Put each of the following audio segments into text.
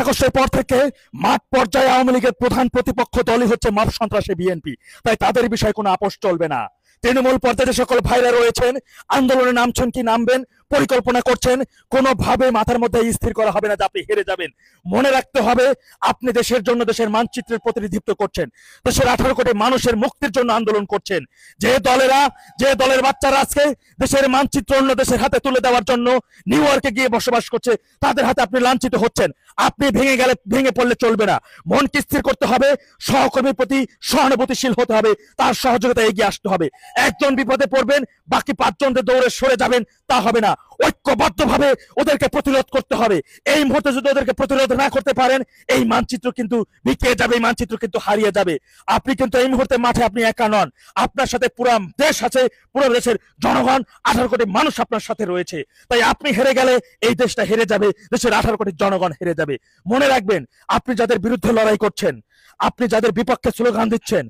আগস্টের পর থেকে মাঠ পর্যায়ে আওয়ামী লীগের প্রধান প্রতিপক্ষ দলই হচ্ছে মব সন্ত্রাসী বিএনপি। তাই তাদের বিষয়ে কোনো আপোষ চলবে না। তৃণমূল পর্যায়ে যে সকল ভাইরা রয়েছেন, আন্দোলনে নামছেন কি নামবেন, পরিকল্পনা করছেন, কোনোভাবে মাথার মধ্যে স্থির করা হবে না যে আপনি হেরে যাবেন। মনে রাখতে হবে, আপনি দেশের জন্য, দেশের মানচিত্রের প্রতিনিধিত্ব করছেন, দেশের 18 কোটি মানুষের মুক্তির জন্য আন্দোলন করছেন। যে দলের বাচ্চারা আজকে দেশের মানচিত্র অন্য দেশের হাতে তুলে দেওয়ার জন্য নিউ ইয়র্কে গিয়ে বসবাস করছে, তাদের হাতে আপনি লাঞ্ছিত হচ্ছেন। আপনি ভেঙে পড়লে চলবে না। মনকে স্থির করতে হবে, সহকর্মীর প্রতি সহানুভূতিশীল হতে হবে, তার সহযোগিতা এগিয়ে আসতে হবে। একজন বিপদে পড়বেন, বাকি 5 জনদের দৌড়ে সরে যাবেন, তা হবে না। ঐক্যবদ্ধভাবে ওদেরকে প্রতিরোধ করতে হবে। এই মুহূর্তে যদি ওদেরকে প্রতিরোধ না করতে পারেন, এই মানচিত্র কিন্তু বিকিয়ে যাবে, এই মানচিত্র কিন্তু হারিয়ে যাবে। আপনি কিন্তু এই মুহূর্তে মাঠে আপনি একা নন, আপনার সাথে পুরো দেশ আছে, পুরো দেশের জনগণ, 18 কোটি মানুষ আপনার সাথে রয়েছে। তাই আপনি হেরে গেলে এই দেশটা হেরে যাবে, দেশের 18 কোটি জনগণ হেরে যাবে। মনে রাখবেন, আপনি যাদের বিরুদ্ধে লড়াই করছেন, আপনি যাদের বিপক্ষে স্লোগান দিচ্ছেন,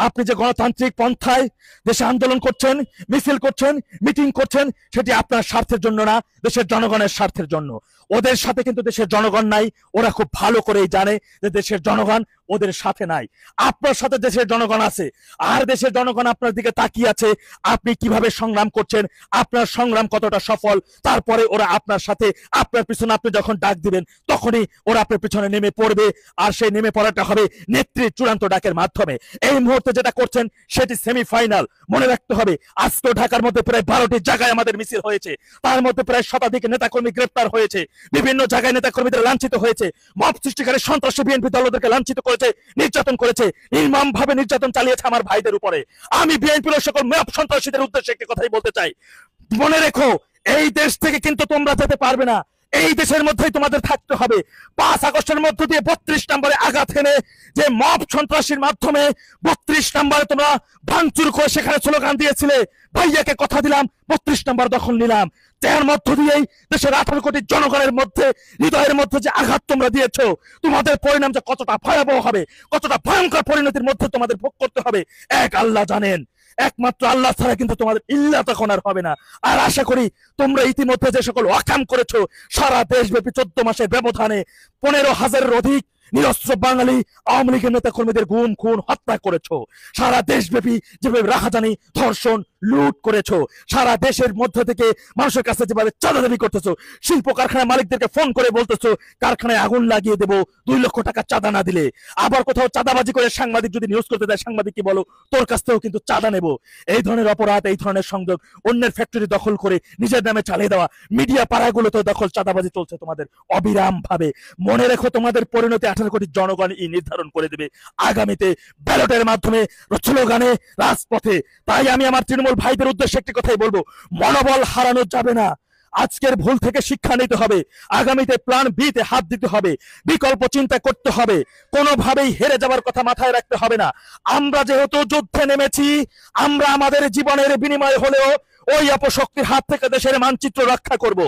আপনি যে গণতান্ত্রিক পন্থায় দেশে আন্দোলন করছেন, মিছিল করছেন, মিটিং করছেন, সেটি আপনার স্বার্থের জন্য না, দেশের জনগণের স্বার্থের জন্য। ওদের সাথে কিন্তু দেশের জনগণ নাই, ওরা খুব ভালো করেই জানে যে দেশের জনগণ ওদের সাথে নাই। আপনার সাথে দেশের জনগণ আছে, আর দেশের জনগণ আপনার দিকে তাকিয়ে আছে, আপনি কিভাবে সংগ্রাম করছেন, আপনার সংগ্রাম কতটা সফল। তারপরে ওরা আপনার সাথে, আপনার পিছনে আপনি যখন ডাক দিবেন, তখনই ওরা আপনার পিছনে নেমে পড়বে। আর সেই নেমে পড়াটা হবে নেত্রীর চূড়ান্ত ডাকের মাধ্যমে। এই মুহূর্তে যেটা করছেন সেটি সেমিফাইনাল। মনে রাখতে হবে, আজকে ঢাকার মধ্যে প্রায় 12টি জায়গায় আমাদের মিছিল হয়েছে, তার মধ্যে প্রায় শতাধিক নেতাকর্মী গ্রেপ্তার হয়েছে, বিভিন্ন জায়গায় নেতাকর্মীদের লাঞ্ছিত হয়েছে, মব সৃষ্টিকারী সন্ত্রাসী বিএনপি দল ওদেরকে লাঞ্ছিত করেছে, নির্যাতন করেছে, নির্মম ভাবে নির্যাতন চালিয়েছে আমার ভাইদের উপরে। আমি বিএনপির সকল মব সন্ত্রাসীদের উদ্দেশ্যে একটি কথাই বলতে চাই, মনে রেখো, এই দেশ থেকে কিন্তু তোমরা যেতে পারবে না, এই দেশের মধ্যেই তোমাদের থাকতে হবে। 5 আগস্টের মধ্য দিয়ে 32 নম্বরে আঘাত হেনে যে মব সন্ত্রাসীর মাধ্যমে 32 নম্বরে তোমরা ভাঙচুর করে সেখানে স্লোগান দিয়েছিলে, ভাইয়াকে কথা দিলাম 32 নম্বর দখল নিলাম, যার মধ্য দিয়েই দেশের 18 কোটি জনগণের মধ্যে, হৃদয়ের মধ্যে যে আঘাত তোমরা দিয়েছো, তোমাদের পরিণাম যে কতটা ভয়াবহ হবে, কতটা ভয়ঙ্কর পরিণতির মধ্যে তোমাদের ভোগ করতে হবে, এক আল্লাহ জানেন। একমাত্র আল্লাহ ছাড়া কিন্তু তোমাদের ইল্লা তখন আর হবে না। আর আশা করি তোমরা ইতিমধ্যে যে সকল ওয়াকাম করেছো, সারা দেশব্যাপী 14 মাসের ব্যবধানে 15,000-এর অধিক নিরস্ত্র বাঙালি আওয়ামী লীগের নেতা কর্মীদের গুম খুন হত্যা করেছো, সারা দেশব্যাপী যেভাবে রাহাজানি, ধর্ষণ, লুট করেছো, সারা দেশের মধ্য থেকে মানুষের কাছে যেভাবে চাঁদা দাবি করতেছো, শিল্প কারখানা মালিকদেরকে ফোন করে বলতেছো কারখানায় আগুন লাগিয়ে দেবো 2 লক্ষ টাকা চাঁদা না দিলে। আবার কোথাও চাঁদাবাজি করে সাংবাদিক যদি নিউজ করতে দেয়, সাংবাদিক কি বলো, তোর কাছ থেকেও কিন্তু চাঁদা নেব। এই ধরনের অপরাধ, এই ধরনের সংযোগ, অন্যের ফ্যাক্টরি দখল করে নিজের নামে চালিয়ে দেওয়া, মিডিয়া পাড়াগুলোতে দখল, চাঁদাবাজি চলছে তোমাদের অবিরাম ভাবে। মনে রেখো, তোমাদের পরিণতি 18 কোটি জনগণ নির্ধারণ করে দেবে আগামীতে ব্যালটের মাধ্যমে, স্লোগানে, রাজপথে। তাই আমি আমার তৃণমূল ভাইদের উদ্দেশ্যে একটি কথাই বলবো, মনোবল হারানো যাবে না। আজকের ভুল থেকে শিক্ষা নিতে হবে, আগামীতে প্ল্যান বি তে হাত দিতে হবে, বিকল্প চিন্তা করতে হবে, কোনোভাবেই হেরে যাওয়ার কথা মাথায় রাখতে হবে না। আমরা যেহেতু যুদ্ধে নেমেছি, আমরা আমাদের জীবনের বিনিময় হলেও ওই অপশক্তির হাত থেকে দেশের মানচিত্র রক্ষা করব।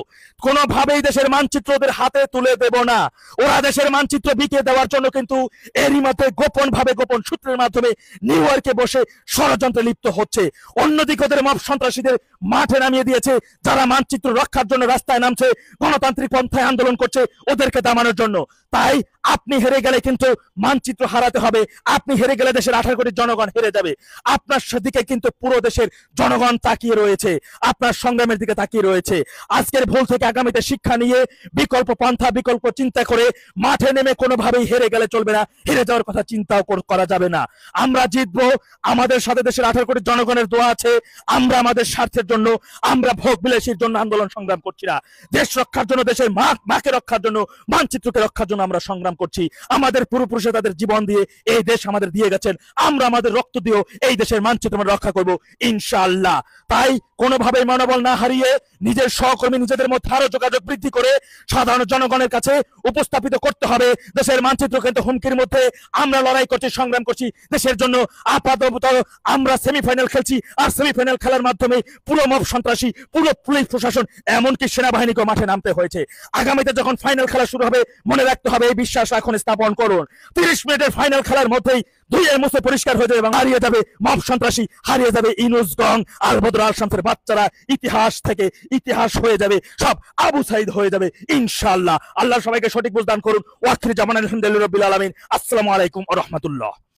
কোনোভাবেই দেশের মানচিত্র ওদের হাতে তুলে দেব না। ওরা দেশের মানচিত্র বিকিয়ে দেওয়ার জন্য কিন্তু এরই মধ্যে গোপন সূত্রের মাধ্যমে নিউ ইয়র্কে বসে ষড়যন্ত্রে লিপ্ত হচ্ছে। অন্যদিকে ওদের মব সন্ত্রাসীদের মাঠে নামিয়ে দিয়েছে, যারা মানচিত্র রক্ষার জন্য রাস্তায় নামছে, গণতান্ত্রিক পন্থায় আন্দোলন করছে, ওদেরকে দামানোর জন্য। তাই আপনি হেরে গেলে কিন্তু মানচিত্র হারাতে হবে, আপনি হেরে গেলে দেশের 18 কোটি জনগণ হেরে যাবে। আপনার দিকে কিন্তু পুরো দেশের জনগণ তাকিয়ে রয়েছে, আপনার সংগ্রামের দিকে তাকিয়ে রয়েছে। আজকের ভুল থেকে আগামীতে শিক্ষা নিয়ে বিকল্প পন্থা, বিকল্প চিন্তা করে মাঠে নেমে কোনোভাবেই হেরে গেলে চলবে না, হেরে যাওয়ার কথা চিন্তাও করা যাবে না। আমরা জিতবো, আমাদের সাথে দেশের 18 কোটি জনগণের দোয়া আছে। আমরা আমাদের স্বার্থের জন্য, আমরা ভোগ বিলাসীর জন্য আন্দোলন সংগ্রাম করছি না, দেশ রক্ষার জন্য, দেশের মাকে রক্ষার জন্য, মানচিত্রকে রক্ষার জন্য আমরা সংগ্রাম করছি। আমাদের পূর্বপুরুষে তাদের জীবন দিয়ে এই দেশ আমাদের দিয়ে গেছেন, আমরা আমাদের রক্ত দিয়েও এই দেশের মানচিত্র আমরা রক্ষা করব ইনশাআল্লাহ। তাই কোনোভাবেই মনোবল না হারিয়ে নিজের সহকর্মী, নিজেদের মধ্যে আরো যোগাযোগ বৃদ্ধি করে সাধারণ জনগণের কাছে উপস্থাপিত করতে হবে দেশের মানচিত্র কিন্তু হুমকির মধ্যে। আমরা লড়াই করছি, সংগ্রাম করছি দেশের জন্য। আপাতত আমরা সেমিফাইনাল খেলছি, আর সেমিফাইনাল খেলার মাধ্যমে পুরো মব সন্ত্রাসী, পুরো পুলিশ প্রশাসন, এমনকি সেনাবাহিনীকে মাঠে নামতে হয়েছে। আগামীতে যখন ফাইনাল খেলা শুরু হবে, মনে রাখতে হবে এই বিশ্বাস ইতিহাস এখন স্থাপন করুন। 30 মিনিটের ফাইনাল খেলার মধ্যেই ধুয়ে মুছে পরিষ্কার হয়ে যাবে এবং হারিয়ে যাবে মব সন্ত্রাসী, হারিয়ে যাবে ইনুস গং, আল বদর আল শামসের বাচ্চারা। ইতিহাস থেকে ইতিহাস হয়ে যাবে, সব আবু সাইদ হয়ে যাবে ইনশাআল্লাহ। আল্লাহ সবাইকে সঠিক বুঝ দান করুন। ওয়াখির জামান আলহামদুলিল্লাহি রাব্বিল আলামিন। আসসালামু আলাইকুম ওয়া রাহমাতুল্লাহ।